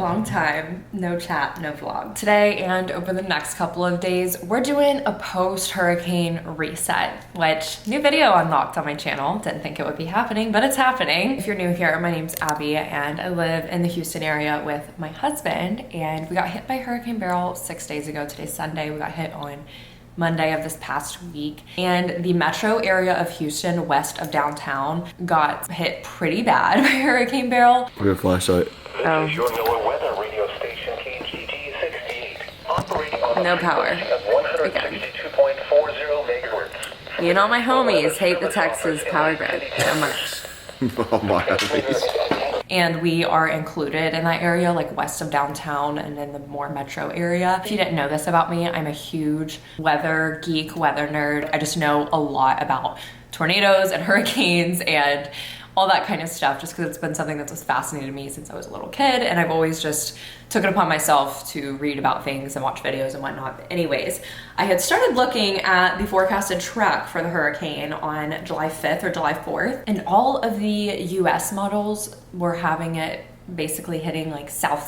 long time, no chat, no vlog. Today and over the next couple of days, we're doing a post-hurricane reset, which new video unlocked on my channel. Didn't think it would be happening, but it's happening. If you're new here, my name's Abby and I live in the Houston area with my husband, and we got hit by Hurricane Beryl 6 days ago. Today's Sunday. We got hit on Monday of this past week, and the metro area of Houston west of downtown got hit pretty bad by Hurricane Beryl. We're a flashlight. This is your NOAA weather radio station KGT 68, operating on No power. of 162.40 megahertz. You know my homies hate the Texas power grid so much. Oh my goodness. And we are included in that area, like west of downtown and in the more metro area. If you didn't know this about me, I'm a huge weather geek, weather nerd. I just know a lot about tornadoes and hurricanes and all that kind of stuff, just because it's been something that's fascinated me since I was a little kid, and I've always just took it upon myself to read about things and watch videos and whatnot. But anyways, I had started looking at the forecasted track for the hurricane on July 5th or July 4th, and all of the US models were having it basically hitting like south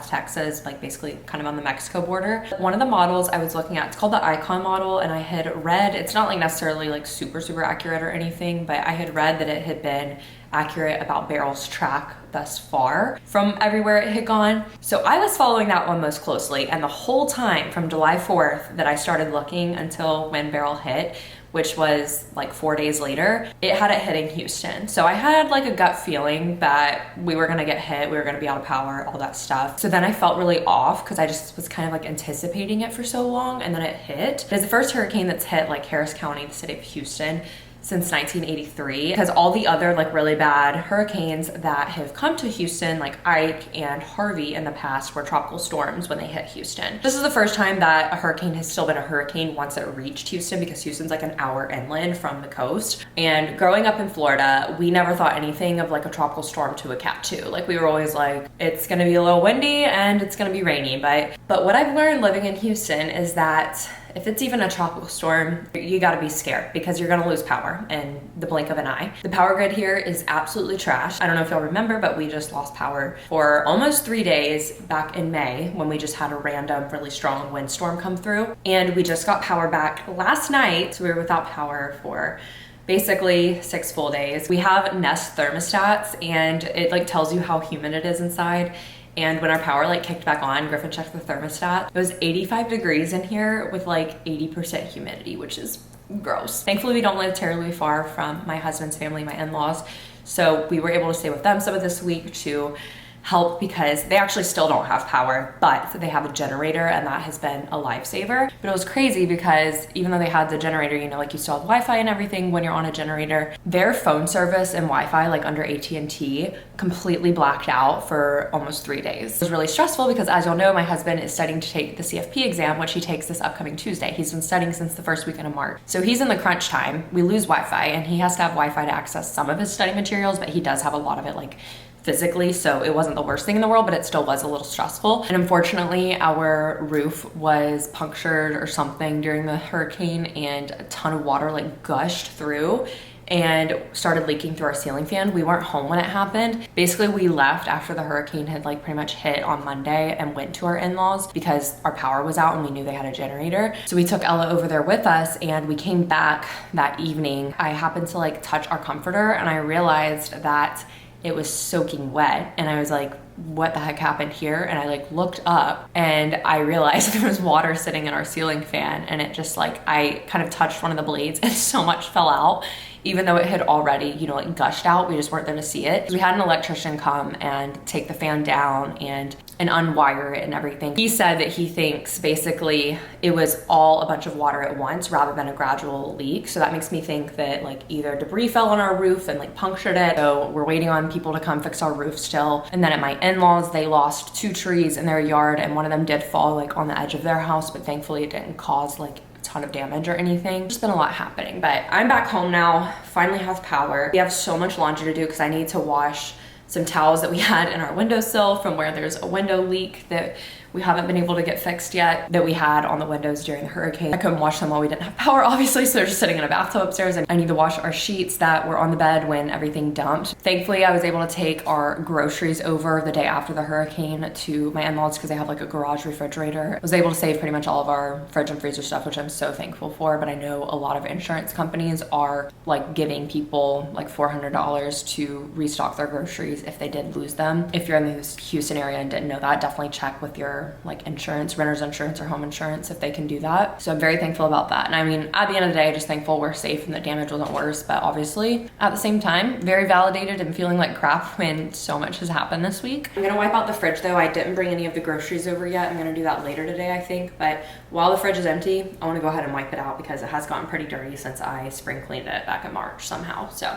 Texas, like basically kind of on the Mexico border. One of the models I was looking at, it's called the Icon model, and I had read, it's not like necessarily like super accurate or anything, but I had read that it had been accurate about Beryl's track thus far from everywhere it had gone. So I was following that one most closely, and the whole time from July 4th that I started looking until when Beryl hit, which was like 4 days later, it had it hitting Houston. So I had like a gut feeling that we were gonna get hit, we were gonna be out of power, all that stuff. So then I felt really off because I just was kind of like anticipating it for so long, and then it hit. It's the first hurricane that's hit like Harris County, the city of Houston, since 1983, because all the other like really bad hurricanes that have come to Houston, like Ike and Harvey in the past, were tropical storms when they hit Houston. This is the first time that a hurricane has still been a hurricane once it reached Houston, because Houston's like an hour inland from the coast. And growing up in Florida, we never thought anything of like a tropical storm to a Cat 2. Like we were always like, it's gonna be a little windy and it's gonna be rainy. But what I've learned living in Houston is that if it's even a tropical storm, you gotta be scared, because you're gonna lose power in the blink of an eye. The power grid here is absolutely trash. I don't know if y'all remember, but we just lost power for almost 3 days back in May when we just had a random really strong windstorm come through. And we just got power back last night, so we were without power for basically 6 full days. We have Nest thermostats, and it like tells you how humid it is inside. And when our power like kicked back on, Griffin checked the thermostat. It was 85 degrees in here with like 80% humidity, which is gross. Thankfully, we don't live terribly far from my husband's family, my in-laws. So we were able to stay with them some of this week to help, because they actually still don't have power, but they have a generator, and that has been a lifesaver. But it was crazy because even though they had the generator, you know, like you still have Wi-Fi and everything when you're on a generator, their phone service and Wi-Fi, like under AT&T, completely blacked out for almost 3 days. It was really stressful because, as you'll know, my husband is studying to take the CFP exam, which he takes this upcoming Tuesday. He's been studying since the first weekend of March. So he's in the crunch time. We lose Wi-Fi, and he has to have Wi-Fi to access some of his study materials, but he does have a lot of it like physically, so it wasn't the worst thing in the world, but it still was a little stressful. And unfortunately, our roof was punctured or something during the hurricane, and a ton of water like gushed through and started leaking through our ceiling fan. We weren't home when it happened. Basically, we left after the hurricane had like pretty much hit on Monday and went to our in-laws because our power was out and we knew they had a generator. So we took Ella over there with us, and we came back that evening. I happened to like touch our comforter, and I realized that it was soaking wet, and I was like, what the heck happened here? And I like looked up, and I realized there was water sitting in our ceiling fan, and it just like, I kind of touched one of the blades and so much fell out, even though it had already, you know, like gushed out. We just weren't there to see it. We had an electrician come and take the fan down and unwire it and everything. He said that he thinks basically it was all a bunch of water at once rather than a gradual leak. So that makes me think that like either debris fell on our roof and like punctured it. So we're waiting on people to come fix our roof still. And then at my in-laws, they lost 2 trees in their yard, and one of them did fall like on the edge of their house, but thankfully it didn't cause like ton of damage or anything. There's been a lot happening, but I'm back home now, finally have power. We have so much laundry to do because I need to wash some towels that we had in our windowsill from where there's a window leak that we haven't been able to get fixed yet that we had on the windows during the hurricane. I couldn't wash them while we didn't have power, obviously, so they're just sitting in a bathtub upstairs, and I need to wash our sheets that were on the bed when everything dumped. Thankfully, I was able to take our groceries over the day after the hurricane to my in-laws because they have like a garage refrigerator. I was able to save pretty much all of our fridge and freezer stuff, which I'm so thankful for, but I know a lot of insurance companies are like giving people like $400 to restock their groceries if they did lose them. If you're in the Houston area and didn't know that, definitely check with your like insurance, renter's insurance or home insurance if they can do that. So I'm very thankful about that. And I mean, at the end of the day, just thankful we're safe and the damage wasn't worse, but obviously at the same time, very validated and feeling like crap when so much has happened this week. I'm gonna wipe out the fridge though. I didn't bring any of the groceries over yet. I'm gonna do that later today, I think. But while the fridge is empty, I wanna go ahead and wipe it out because it has gotten pretty dirty since I spring cleaned it back in March somehow. So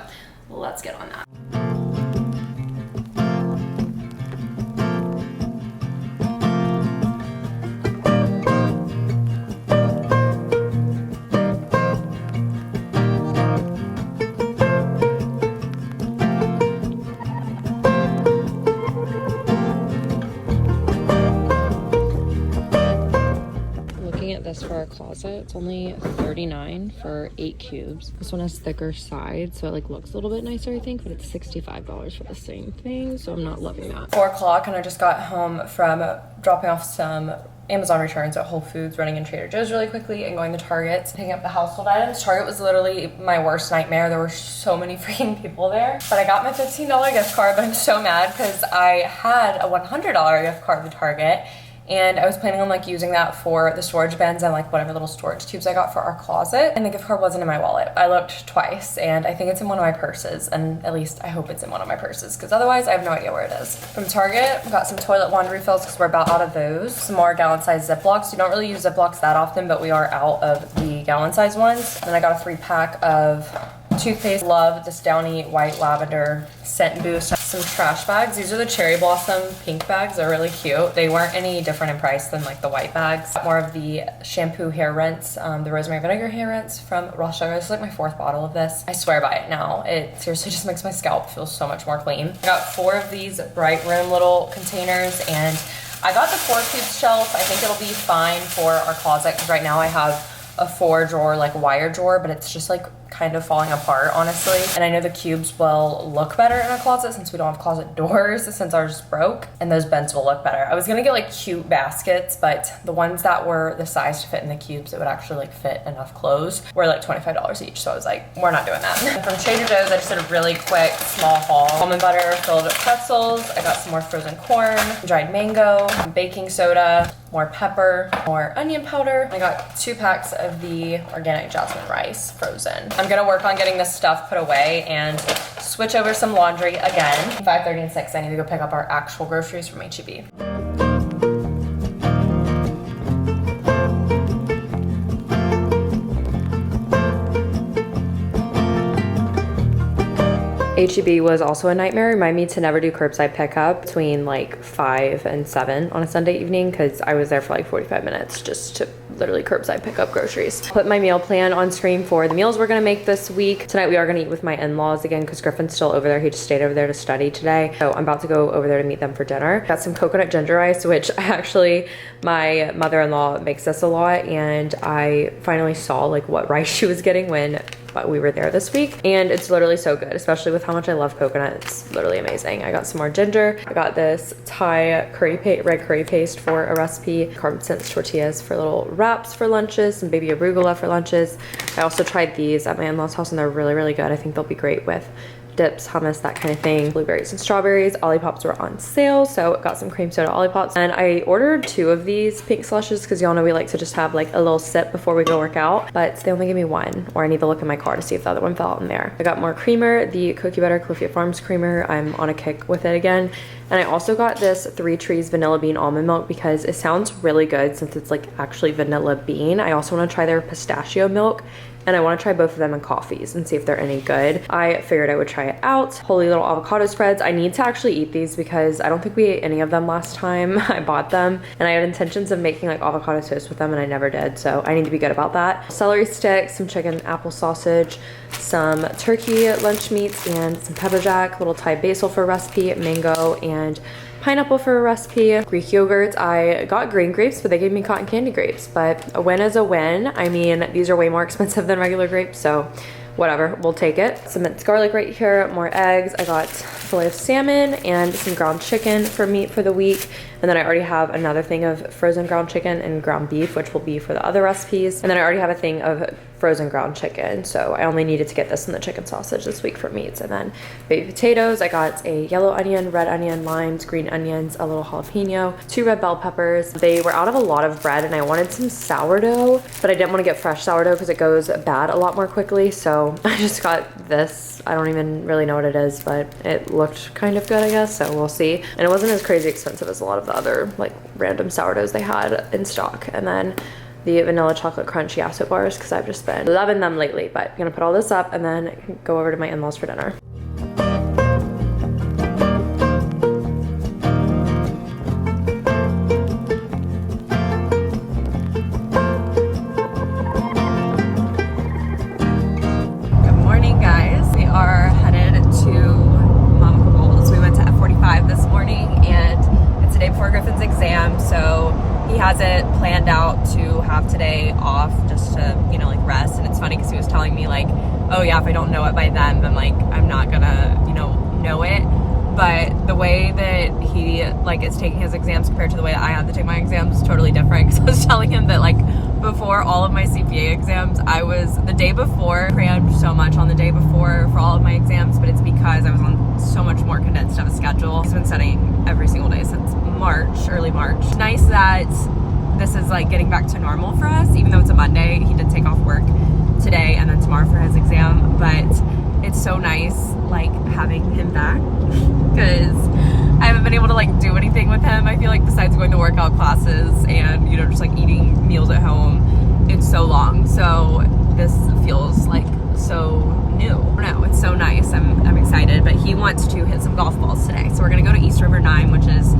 let's get on that. This for our closet, it's only $39 for 8 cubes. This one has thicker sides, so it like looks a little bit nicer, I think, but it's $65 for the same thing, so I'm not loving that. 4 o'clock, and I just got home from dropping off some Amazon returns at Whole Foods, running in Trader Joe's really quickly, and going to Target, picking up the household items. Target was literally my worst nightmare. There were so many freaking people there. But I got my $15 gift card, but I'm so mad because I had a $100 gift card to Target, and I was planning on like using that for the storage bins and like whatever little storage tubes I got for our closet. And the gift card wasn't in my wallet. I looked twice and I think it's in one of my purses, and at least I hope it's in one of my purses because otherwise I have no idea where it is. From Target, we got some toilet wand refills because we're about out of those. Some more gallon size Ziplocs. You don't really use Ziplocs that often, but we are out of the gallon size ones. And then I got a 3-pack of toothpaste. Love this Downy white lavender scent boost. Some trash bags. These are the cherry blossom pink bags. They're really cute. They weren't any different in price than like the white bags. More of the shampoo hair rinse, the rosemary vinegar hair rinse from Ross Sugar. This is like my 4th bottle of this. I swear by it now. It seriously just makes my scalp feel so much more clean. I got 4 of these Bright Room little containers, and I got the 4-cube shelf. I think it'll be fine for our closet because right now I have a 4-drawer like wire drawer, but it's just like kind of falling apart, honestly. And I know the cubes will look better in a closet since we don't have closet doors since ours broke, and those bins will look better. I was gonna get like cute baskets, but the ones that were the size to fit in the cubes that would actually like fit enough clothes were like $25 each. So I was like, we're not doing that. From Trader Joe's, I just did a really quick small haul. Almond butter filled with pretzels. I got some more frozen corn, dried mango, baking soda, more pepper, more onion powder. I got 2 packs of the organic jasmine rice frozen. I'm gonna work on getting this stuff put away and switch over some laundry again. 5:30 and 6, I need to go pick up our actual groceries from H-E-B. H-E-B was also a nightmare. Remind me to never do curbside pickup between like 5 and 7 on a Sunday evening because I was there for like 45 minutes just to literally curbside pick up groceries. Put my meal plan on screen for the meals we're gonna make this week. Tonight we are gonna eat with my in-laws again because Griffin's still over there. He just stayed over there to study today. So I'm about to go over there to meet them for dinner. Got some coconut ginger rice, which my mother-in-law makes this a lot, and I finally saw like what rice she was getting when we were there this week, and it's literally so good, especially with how much I love coconut. It's literally amazing. I got some more ginger. I got this Thai red curry paste for a recipe, carbon sense tortillas for little wraps for lunches, some baby arugula for lunches. I also tried these at my in-laws house and they're really, really good. I think they'll be great with dips, hummus, that kind of thing. Blueberries and strawberries. Olippops were on sale, so got some cream soda Olippops. And I ordered 2 of these pink slushes because y'all know we like to just have like a little sip before we go work out, but they only gave me 1, or I need to look in my car to see if the other one fell out in there. I got more creamer, the Cookie Butter Cliffy Farms creamer. I'm on a kick with it again. And I also got this 3 Trees Vanilla Bean Almond Milk because it sounds really good since it's like actually vanilla bean. I also want to try their pistachio milk, and I want to try both of them in coffees and see if they're any good. I figured I would try it out. Holy Little Avocado Spreads. I need to actually eat these because I don't think we ate any of them last time I bought them, and I had intentions of making like avocado toast with them and I never did, so I need to be good about that. Celery sticks, some chicken apple sausage, some turkey lunch meats, and some pepper jack, little Thai basil for a recipe, mango, and pineapple for a recipe. Greek yogurt, I got green grapes, but they gave me cotton candy grapes. But a win is a win. I mean, these are way more expensive than regular grapes, so whatever, we'll take it. Some minced garlic right here, more eggs. I got fillet of salmon and some ground chicken for meat for the week. And then I already have another thing of frozen ground chicken and ground beef, which will be for the other recipes. And then I already have a thing of frozen ground chicken. So I only needed to get this and the chicken sausage this week for meats. And then baby potatoes, I got a yellow onion, red onion, limes, green onions, a little jalapeno, 2 red bell peppers. They were out of a lot of bread and I wanted some sourdough, but I didn't want to get fresh sourdough because it goes bad a lot more quickly. So I just got this. I don't even really know what it is, but it looked kind of good, I guess. So we'll see. And it wasn't as crazy expensive as a lot of the other like random sourdoughs they had in stock. And then the vanilla chocolate crunch yasso bars because I've just been loving them lately. But I'm gonna put all this up and then go over to my in-laws for dinner. Good morning, guys. We are headed to Mama Cable's. We went to F45 this morning and it's the day before Griffin's exam, so he has it planned out to have today off just to, you know, like rest. And it's funny because he was telling me like, oh yeah, if I don't know it by then like I'm not gonna, you know it. But the way that he like is taking his exams compared to the way that I had to take my exams is totally different. Because I was telling him that like before all of my CPA exams, I was the day before, crammed so much on the day before for all of my exams, but it's because I was on so much more condensed of a schedule. He's been studying every single day since March, early March. Nice that this is like getting back to normal for us, even though it's a Monday. He did take off work today and then tomorrow for his exam, but it's so nice like having him back because I haven't been able to like do anything with him. I feel like besides going to workout classes and, you know, just like eating meals at home, it's so long. So this feels like so new. No, it's so nice. I'm excited, but he wants to hit some golf balls today. So we're gonna go to East River 9, which is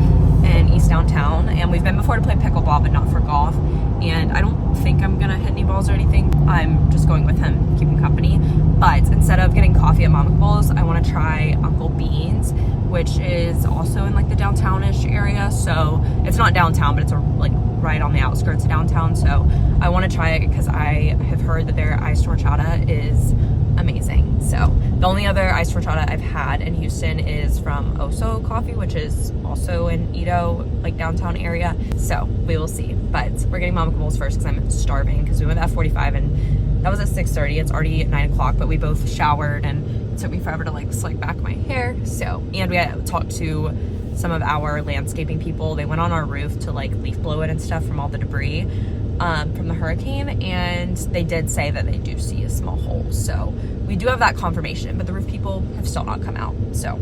in East Downtown, and we've been before to play pickleball, but not for golf. And I don't think I'm gonna hit any balls or anything. I'm just going with him, keep him company. But instead of getting coffee at Mama Cable's, I wanna try Uncle Beans, which is also in like the downtown-ish area. So it's not downtown, but it's like right on the outskirts of downtown. So I wanna try it because I have heard that their iced horchata is amazing. So the only other iced horchata I've had in Houston is from Oso Coffee, which is also in Edo, like downtown area. So we will see, but we're getting Mama Cable's first because I'm starving because we went to F45 and that was at 6:30. It's already at 9 o'clock, but we both showered and it took me forever to like slick back my hair. So, and we had talked to some of our landscaping people. They went on our roof to like leaf blow it and stuff from all the debris from the hurricane, and they did say that they do see a small hole. So we do have that confirmation, but the roof people have still not come out. So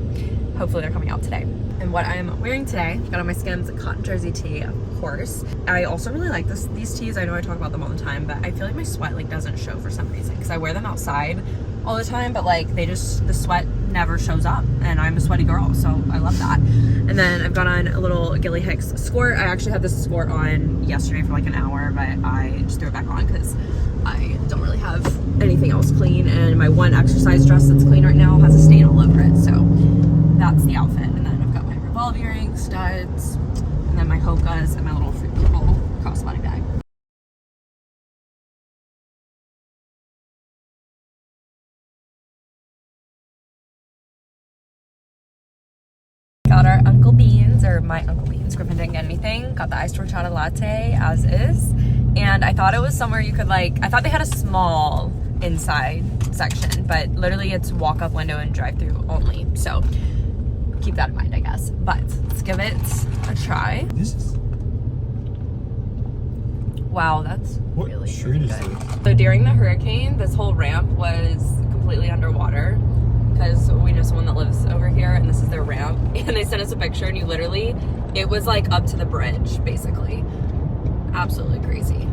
hopefully they're coming out today. And what I'm wearing today, got on my Skims cotton jersey tee, of course. I also really like these tees. I know I talk about them all the time, but I feel like my sweat like doesn't show for some reason because I wear them outside all the time, but like the sweat never shows up, and I'm a sweaty girl, so I love that. And then I've got on a little Gilly Hicks skirt. I actually had this skirt on yesterday for like an hour, but I just threw it back on because I don't really have anything else clean, and my one exercise dress that's clean right now has a stain all over it. So that's the outfit. And then I've got my revolve earrings, studs, and then my hokas and my little Fruit People crossbody bag. Got our Uncle Beans, or my Uncle Beans. Griffin didn't get anything. Got the iced horchata latte as is. And I thought it was somewhere you could like, I thought they had a small inside section, but literally it's walk up window and drive through only. So keep that in mind, I guess. But let's give it a try. Wow, that's really good. So during the hurricane, this whole ramp was completely underwater because we know someone that lives over here and this is their ramp. And they sent us a picture and it was like up to the bridge, basically. Absolutely crazy.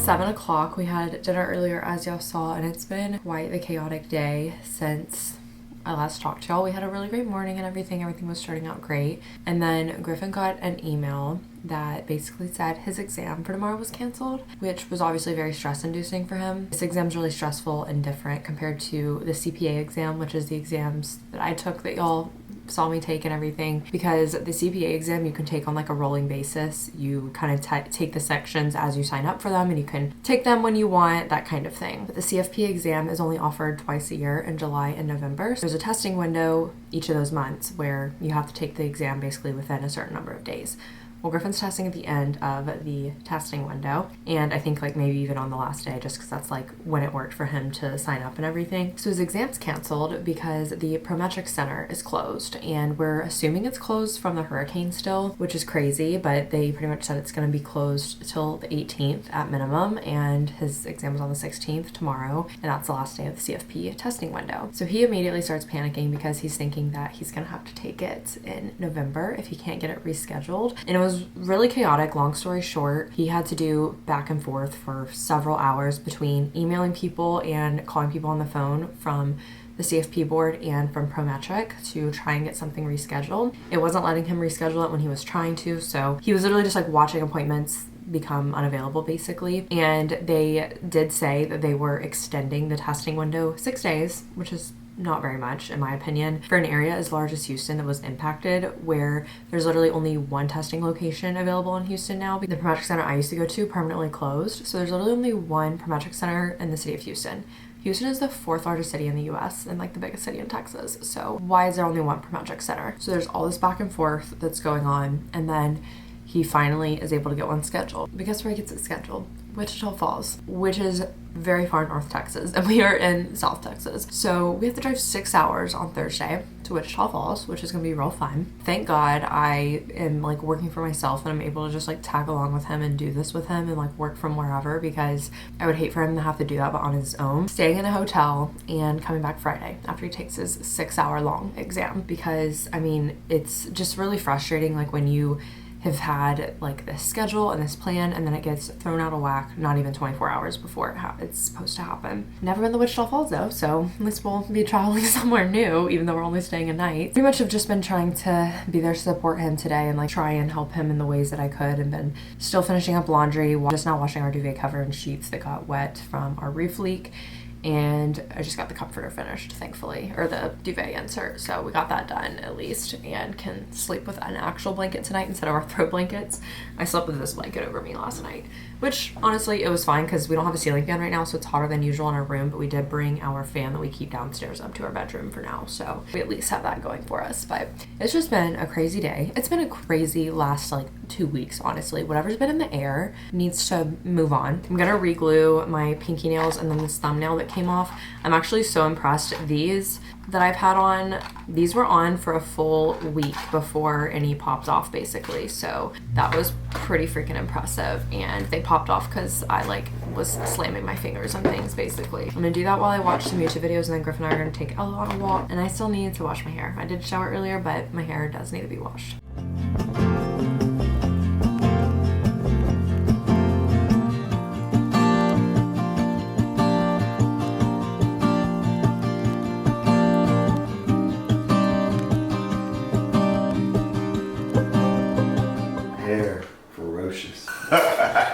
7 o'clock. We had dinner earlier, as y'all saw, and it's been quite the chaotic day since I last talked to y'all. We had a really great morning and everything was starting out great, and then Griffin got an email that basically said his exam for tomorrow was canceled, which was obviously very stress inducing for him. This exam's really stressful and different compared to the CPA exam, which is the exams that I took that y'all saw me take and everything, because the CPA exam you can take on like a rolling basis. You kind of take the sections as you sign up for them, and you can take them when you want, that kind of thing. But the CFP exam is only offered twice a year, in July and November. So there's a testing window each of those months where you have to take the exam basically within a certain number of days. Well, Griffin's testing at the end of the testing window, and I think like maybe even on the last day, just because that's like when it worked for him to sign up and everything. So his exam's canceled because the Prometric Center is closed, and we're assuming it's closed from the hurricane still, which is crazy, but they pretty much said it's going to be closed till the 18th at minimum, and his exam is on the 16th tomorrow, and that's the last day of the CFP testing window. So he immediately starts panicking because he's thinking that he's going to have to take it in November if he can't get it rescheduled. And it was really chaotic. Long story short, he had to do back and forth for several hours between emailing people and calling people on the phone from the CFP board and from Prometric to try and get something rescheduled. It wasn't letting him reschedule it when he was trying to, so he was literally just like watching appointments become unavailable basically. And they did say that they were extending the testing window 6 days, which is not very much in my opinion, for an area as large as Houston that was impacted, where there's literally only one testing location available in Houston now. The Prometric Center I used to go to permanently closed, so there's literally only one Prometric Center in the city of Houston. Houston is the 4th largest city in the US and like the biggest city in Texas, so why is there only one Prometric Center? So there's all this back and forth that's going on, and then he finally is able to get one scheduled. But guess where he gets it scheduled? Wichita Falls, which is very far north Texas, and we are in South Texas. So we have to drive 6 hours on Thursday to Wichita Falls, which is gonna be real fun. Thank God I am like working for myself and I'm able to just like tag along with him and do this with him and like work from wherever, because I would hate for him to have to do that but on his own. Staying in a hotel and coming back Friday after he takes his 6-hour long exam, because I mean, it's just really frustrating like when you have had like this schedule and this plan and then it gets thrown out of whack not even 24 hours before it's supposed to happen. Never been to Wichita Falls though, so at least we'll be traveling somewhere new, even though we're only staying a night. Pretty much have just been trying to be there to support him today and like try and help him in the ways that I could, and been still finishing up laundry, just now washing our duvet cover and sheets that got wet from our roof leak. And I just got the comforter finished, thankfully, or the duvet insert, so we got that done at least, and can sleep with an actual blanket tonight instead of our throw blankets. I slept with this blanket over me last night, which honestly it was fine because we don't have a ceiling fan right now, so it's hotter than usual in our room, but we did bring our fan that we keep downstairs up to our bedroom for now, so we at least have that going for us. But it's just been a crazy day. It's been a crazy last like 2 weeks, honestly. Whatever's been in the air needs to move on. I'm gonna re-glue my pinky nails and then this thumbnail that came off. I'm actually so impressed. These that I've had on, these were on for a full week before any popped off basically, so that was pretty freaking impressive, and they popped off because I like was slamming my fingers on things basically. I'm gonna do that while I watch some YouTube videos, and then Griffin and I are gonna take Ella on a walk, and I still need to wash my hair. I did shower earlier, but my hair does need to be washed.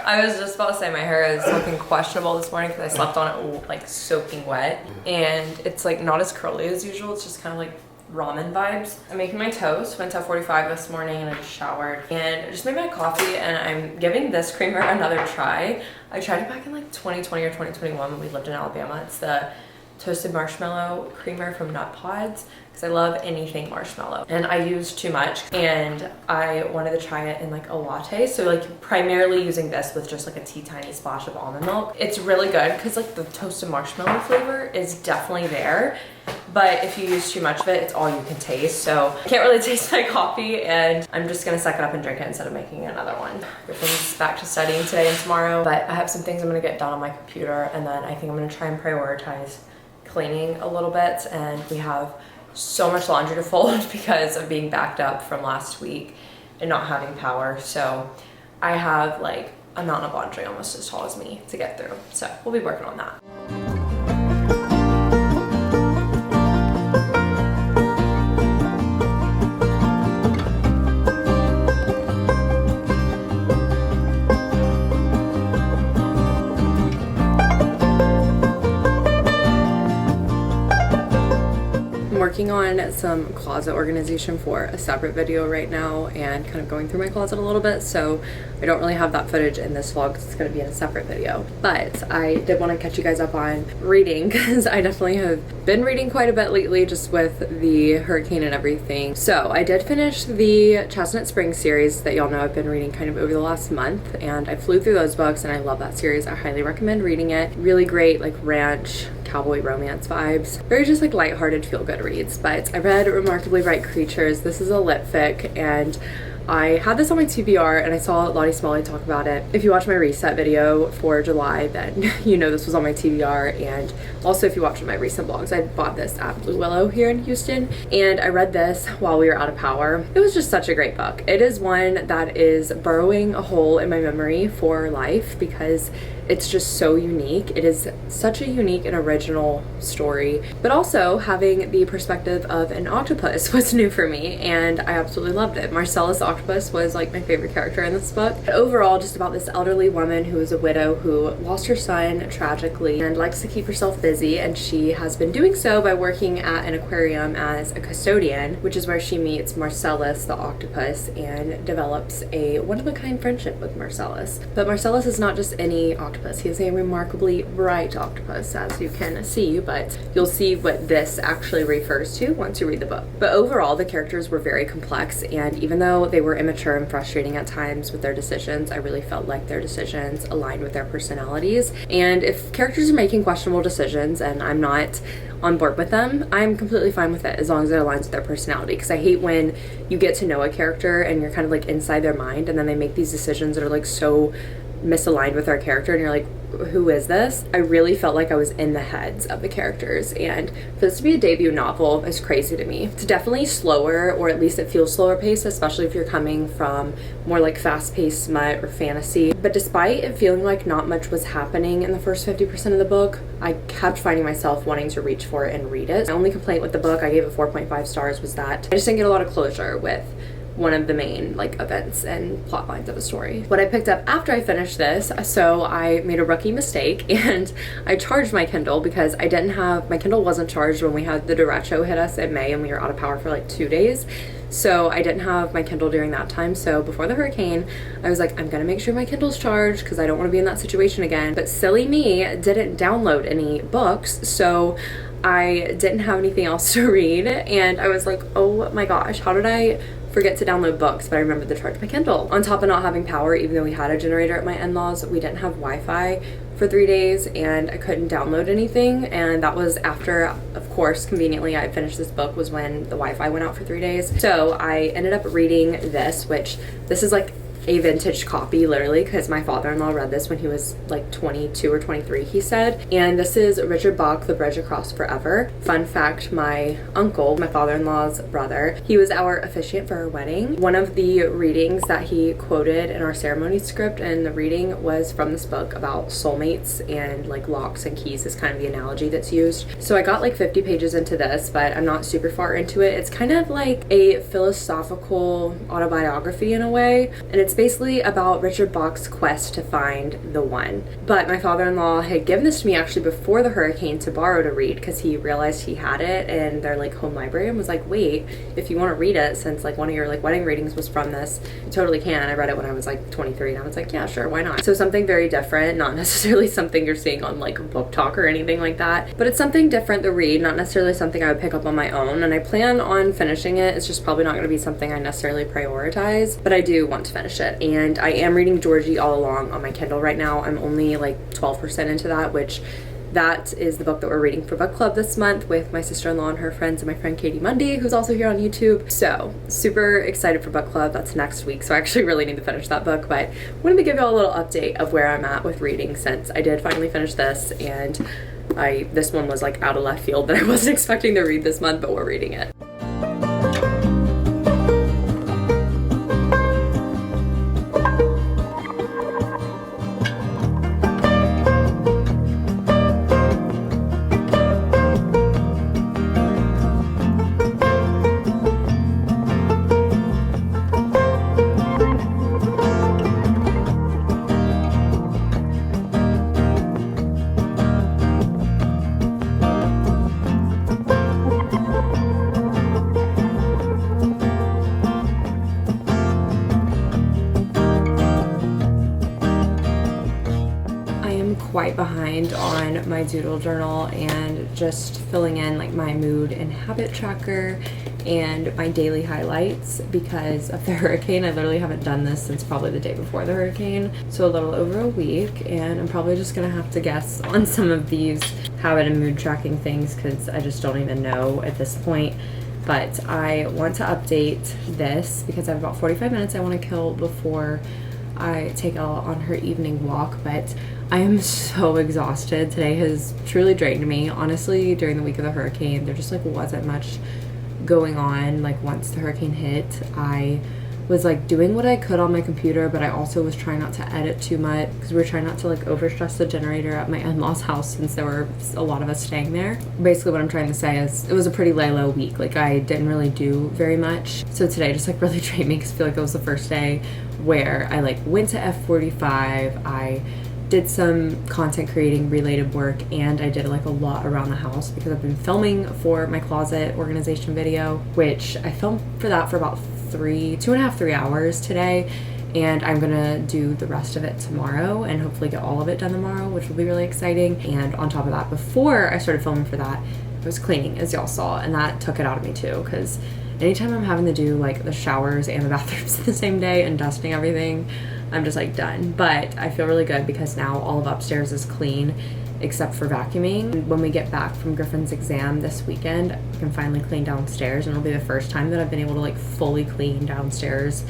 I was just about to say my hair is looking questionable this morning because I slept on it like soaking wet, and it's like not as curly as usual. It's just kind of like ramen vibes. I'm making my toast. Went to 45 this morning and I just showered and just made my coffee, and I'm giving this creamer another try. I tried it back in like 2020 or 2021 when we lived in Alabama. It's the toasted marshmallow creamer from Nut Pods, because I love anything marshmallow, and I used too much and I wanted to try it in like a latte, so like primarily using this with just like a tiny splash of almond milk. It's really good because like the toasted marshmallow flavor is definitely there, but if you use too much of it, it's all you can taste, so I can't really taste my coffee, and I'm just gonna suck it up and drink it instead of making another one. Griffin's back to studying today and tomorrow, but I have some things I'm gonna get done on my computer, and then I think I'm gonna try and prioritize cleaning a little bit, and we have so much laundry to fold because of being backed up from last week and not having power. So I have like amount of laundry almost as tall as me to get through. So we'll be working on that. Working on some closet organization for a separate video right now and kind of going through my closet a little bit, so I don't really have that footage in this vlog because it's going to be in a separate video. But I did want to catch you guys up on reading because I definitely have been reading quite a bit lately just with the hurricane and everything. So I did finish the Chestnut Springs series that y'all know I've been reading kind of over the last month, and I flew through those books and I love that series. I highly recommend reading it. Really great like ranch cowboy romance vibes. Very just like lighthearted feel good reads. But I read Remarkably Bright Creatures. This is a lit fic, and I had this on my TBR and I saw Lottie Smalley talk about it. If you watch my reset video for July, then you know this was on my TBR, and also if you watch my recent vlogs, I bought this at Blue Willow here in Houston, and I read this while we were out of power. It was just such a great book. It is one that is burrowing a hole in my memory for life because it's just so unique. It is such a unique and original story, but also having the perspective of an octopus was new for me, and I absolutely loved it. Marcellus the octopus was like my favorite character in this book. But overall, just about this elderly woman who is a widow who lost her son tragically and likes to keep herself busy, and she has been doing so by working at an aquarium as a custodian, which is where she meets Marcellus the octopus and develops a one-of-a-kind friendship with Marcellus. But Marcellus is not just any octopus. He is a remarkably bright octopus, as you can see, but you'll see what this actually refers to once you read the book. But overall, the characters were very complex, and even though they were immature and frustrating at times with their decisions, I really felt like their decisions aligned with their personalities. And if characters are making questionable decisions and I'm not on board with them, I'm completely fine with it as long as it aligns with their personality, because I hate when you get to know a character and you're kind of like inside their mind and then they make these decisions that are like so misaligned with our character and you're like, who is this? I really felt like I was in the heads of the characters, and for this to be a debut novel is crazy to me. It's definitely slower, or at least it feels slower paced, especially if you're coming from more like fast-paced smut or fantasy. But despite it feeling like not much was happening in the first 50% of the book, I kept finding myself wanting to reach for it and read it. My only complaint with the book, I gave it 4.5 stars, was that I just didn't get a lot of closure with one of the main like events and plot lines of the story. What I picked up after I finished this, so I made a rookie mistake and I charged my Kindle because I didn't have, my Kindle wasn't charged when we had the derecho hit us in May and we were out of power for like 2 days. So I didn't have my Kindle during that time. So before the hurricane, I was like, I'm gonna make sure my Kindle's charged because I don't want to be in that situation again. But silly me didn't download any books, so I didn't have anything else to read, and I was like, oh my gosh, how did I forget to download books? But I remembered to charge my Kindle. On top of not having power, even though we had a generator at my in-laws, we didn't have Wi-Fi for 3 days and I couldn't download anything. And that was after, of course, conveniently I finished this book was when the Wi-Fi went out for 3 days. So I ended up reading this, which this is like a vintage copy literally because my father-in-law read this when he was like 22 or 23, he said. And this is Richard Bach, The Bridge Across Forever. Fun fact, my uncle, my father-in-law's brother, he was our officiant for our wedding. One of the readings that he quoted in our ceremony script and the reading was from this book about soulmates, and like locks and keys is kind of the analogy that's used. So I got like 50 pages into this, but I'm not super far into it. It's kind of like a philosophical autobiography in a way, and it's basically about Richard Bach's quest to find the one. But my father-in-law had given this to me actually before the hurricane to borrow to read because he realized he had it in their like home library and was like, wait, if you want to read it, since like one of your like wedding readings was from this, you totally can. I read it when I was like 23 and I was like, yeah, sure, why not? So something very different, not necessarily something you're seeing on like Book Talk or anything like that, but it's something different to read, not necessarily something I would pick up on my own, and I plan on finishing it. It's just probably not going to be something I necessarily prioritize, but I do want to finish it. And I am reading Georgie All Along on my Kindle right now. I'm only like 12% into that, which that is the book that we're reading for book club this month with my sister-in-law and her friends and my friend Katie Mundy, who's also here on YouTube. So super excited for book club. That's next week, so I actually really need to finish that book, but wanted to give y'all a little update of where I'm at with reading since I did finally finish this, and this one was like out of left field that I wasn't expecting to read this month, but we're reading it. on my doodle journal and just filling in like my mood and habit tracker and my daily highlights because of the hurricane. I literally haven't done this since probably the day before the hurricane, so a little over a week, and I'm probably just gonna have to guess on some of these habit and mood tracking things because I just don't even know at this point. But I want to update this because I have about 45 minutes I want to kill before I take Elle on her evening walk, but I am so exhausted. Today has truly drained me. Honestly, during the week of the hurricane, there just like wasn't much going on. Like once the hurricane hit, I was like doing what I could on my computer, but I also was trying not to edit too much because we were trying not to like overstress the generator at my in-laws house since there were a lot of us staying there. Basically what I'm trying to say is it was a pretty lay low week. Like I didn't really do very much. So today just like really drained me because I feel like it was the first day where I like went to F45, I did some content creating related work, and I did like a lot around the house because I've been filming for my closet organization video, which I filmed for that for about 2.5-3 hours today, and I'm gonna do the rest of it tomorrow and hopefully get all of it done tomorrow, which will be really exciting. And on top of that, before I started filming for that, I was cleaning, as y'all saw, and that took it out of me too, because anytime I'm having to do like the showers and the bathrooms the same day and dusting everything, I'm just like done. But I feel really good because now all of upstairs is clean except for vacuuming. When we get back from Griffin's exam this weekend, I can finally clean downstairs, and it'll be the first time that I've been able to like fully clean downstairs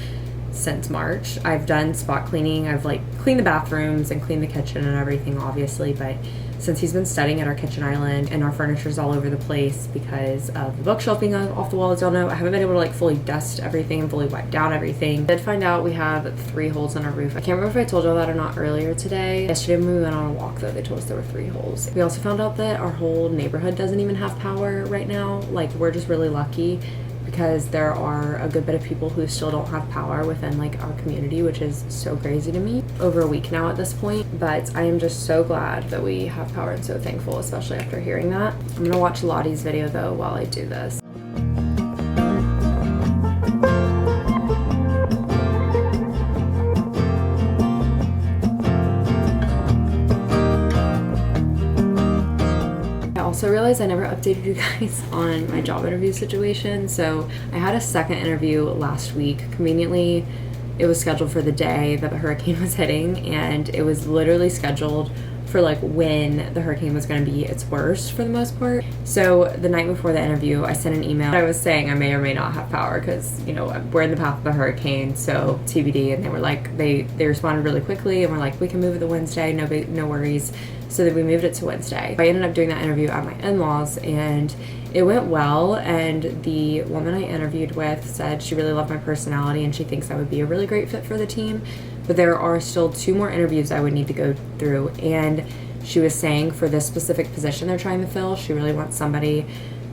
since March. I've done spot cleaning. I've like cleaned the bathrooms and cleaned the kitchen and everything, obviously, but since he's been studying at our kitchen island and our furniture's all over the place because of the bookshelf being off the wall, as y'all know, I haven't been able to like fully dust everything and fully wipe down everything. I did find out we have 3 holes in our roof. I can't remember if I told y'all that or not earlier today. Yesterday when we went on a walk though, they told us there were 3 holes. We also found out that our whole neighborhood doesn't even have power right now. Like we're just really lucky because there are a good bit of people who still don't have power within like our community, which is so crazy to me. Over a week now at this point, but I am just so glad that we have power and so thankful, especially after hearing that. I'm gonna watch Lottie's video though while I do this. Also realized I never updated you guys on my job interview situation. So I had a second interview last week. Conveniently, it was scheduled for the day that the hurricane was hitting, and it was literally scheduled for like when the hurricane was going to be its worst for the most part. So the night before the interview, I sent an email. I was saying I may or may not have power because, you know, we're in the path of the hurricane, so TBD. And they were like, they responded really quickly and were like, we can move it to Wednesday, no worries. So then we moved it to Wednesday. I ended up doing that interview at my in-laws, and it went well. And the woman I interviewed with said she really loved my personality and she thinks I would be a really great fit for the team. But there are still 2 more interviews I would need to go through. And she was saying for this specific position they're trying to fill, she really wants somebody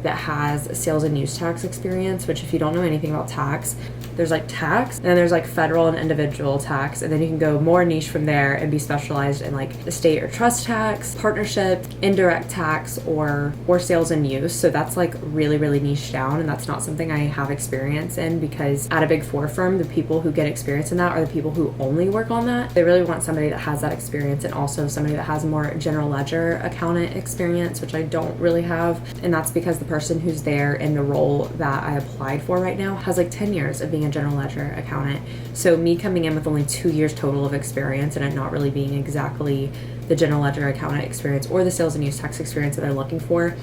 that has sales and use tax experience, which if you don't know anything about tax, there's like tax, and then there's like federal and individual tax, and then you can go more niche from there and be specialized in like estate or trust tax, partnership, indirect tax, or sales and use. So that's like really, really niche down, and that's not something I have experience in because at a Big 4 firm, the people who get experience in that are the people who only work on that. They really want somebody that has that experience and also somebody that has more general ledger accountant experience, which I don't really have, and that's because the person who's there in the role that I applied for right now has like 10 years of being a general ledger accountant. So me coming in with only 2 years total of experience and it not really being exactly the general ledger accountant experience or the sales and use tax experience that they're looking for,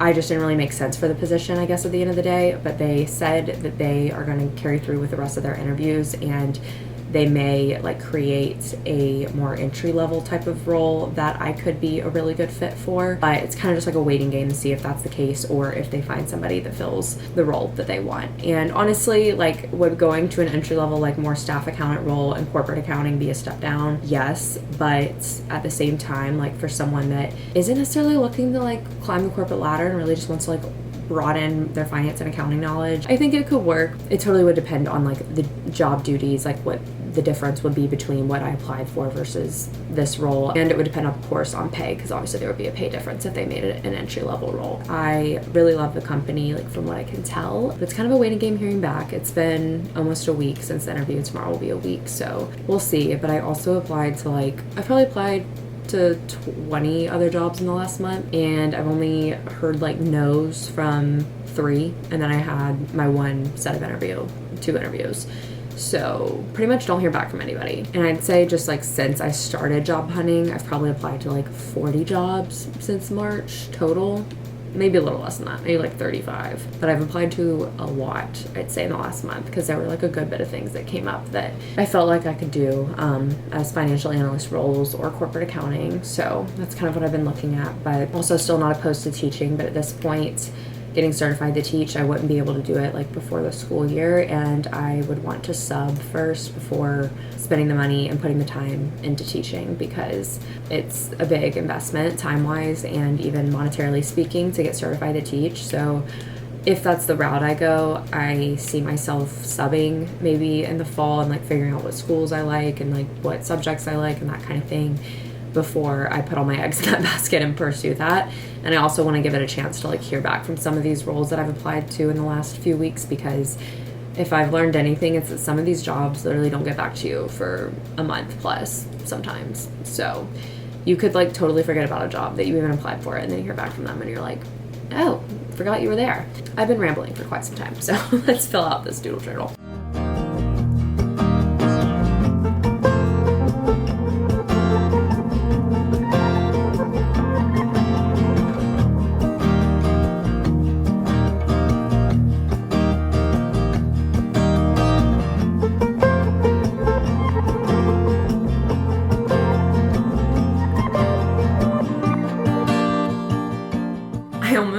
I just didn't really make sense for the position, I guess, at the end of the day. But they said that they are going to carry through with the rest of their interviews, and they may like create a more entry level type of role that I could be a really good fit for. But it's kind of just like a waiting game to see if that's the case or if they find somebody that fills the role that they want. And honestly, like, would going to an entry level like more staff accountant role in corporate accounting be a step down? Yes, but at the same time, like for someone that isn't necessarily looking to like climb the corporate ladder and really just wants to like broaden their finance and accounting knowledge, I think it could work. It totally would depend on like the job duties, like what the difference would be between what I applied for versus this role, and it would depend of course on pay, because obviously there would be a pay difference if they made it an entry level role. I really love the company, like from what I can tell, but it's kind of a waiting game hearing back. It's been almost a week since the interview, tomorrow will be a week, so we'll see. But I also applied to like, I probably applied to 20 other jobs in the last month, and I've only heard like no's from 3, and then I had my 1 set of 2 interviews. So pretty much don't hear back from anybody. And I'd say just like since I started job hunting, I've probably applied to like 40 jobs since March total. Maybe a little less than that, maybe like 35. But I've applied to a lot, I'd say, in the last month, because there were like a good bit of things that came up that I felt like I could do as financial analyst roles or corporate accounting. So that's kind of what I've been looking at, but also still not opposed to teaching. But at this point, getting certified to teach, I wouldn't be able to do it like before the school year, and I would want to sub first before spending the money and putting the time into teaching, because it's a big investment time-wise and even monetarily speaking to get certified to teach. So if that's the route I go, I see myself subbing maybe in the fall and like figuring out what schools I like and like what subjects I like and that kind of thing before I put all my eggs in that basket and pursue that. And I also want to give it a chance to like hear back from some of these roles that I've applied to in the last few weeks, because if I've learned anything, it's that some of these jobs literally don't get back to you for a month plus sometimes. So you could like totally forget about a job that you even applied for and then you hear back from them and you're like, oh, forgot you were there. I've been rambling for quite some time, so let's fill out this doodle journal.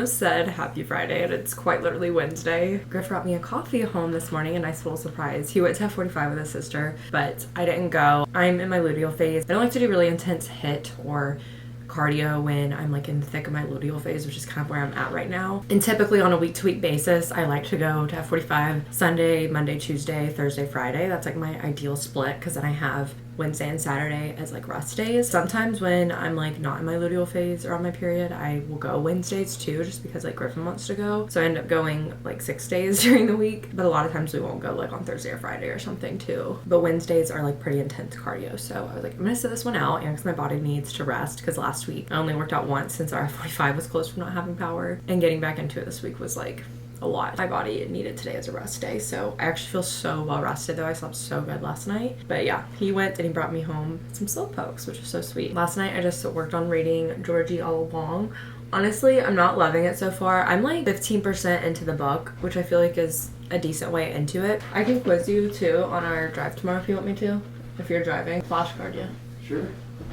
Said happy Friday, and it's quite literally Wednesday. Griff brought me a coffee home this morning, a nice little surprise. He went to have 45 with his sister, but I didn't go. I'm in my luteal phase. I don't like to do really intense HIIT or cardio when I'm like in the thick of my luteal phase, which is kind of where I'm at right now. And typically on a week-to-week basis, I like to go to F45 Sunday, Monday, Tuesday, Thursday, Friday. That's like my ideal split, because then I have Wednesday and Saturday as like rest days. Sometimes when I'm like not in my luteal phase or on my period, I will go Wednesdays too, just because like Griffin wants to go. So I end up going like 6 days during the week, but a lot of times we won't go like on Thursday or Friday or something too. But Wednesdays are like pretty intense cardio. So I was like, I'm gonna sit this one out, and because my body needs to rest, because last week I only worked out once since our F45 was closed from not having power, and getting back into it this week was like a lot. My body needed today as a rest day, so I actually feel so well rested though. I slept so good last night. But yeah, he went and he brought me home some Slowpokes, which is so sweet. Last night I just worked on reading Georgie all along. Honestly, I'm not loving it so far. I'm like 15% into the book, which I feel like is a decent way into it. I can quiz you too on our drive tomorrow if you want me to, if you're driving. Flashcard you. Sure.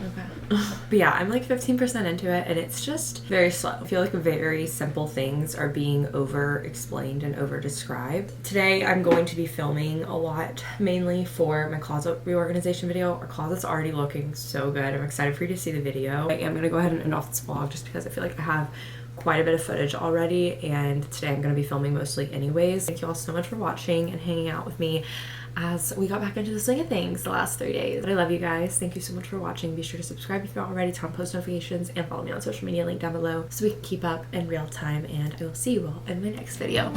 Okay. But yeah, I'm like 15% into it, and it's just very slow. I feel like very simple things are being over explained and over described. Today I'm going to be filming a lot, mainly for my closet reorganization video. Our closet's already looking so good. I'm excited for you to see the video. I am gonna go ahead and end off this vlog just because I feel like I have quite a bit of footage already, and today I'm going to be filming mostly anyways. Thank you all so much for watching and hanging out with me as we got back into the swing of things the last 3 days. I love you guys. Thank you so much for watching. Be sure to subscribe if you're not already, turn on post notifications, and follow me on social media, link down below, so we can keep up in real time, and I will see you all in my next video.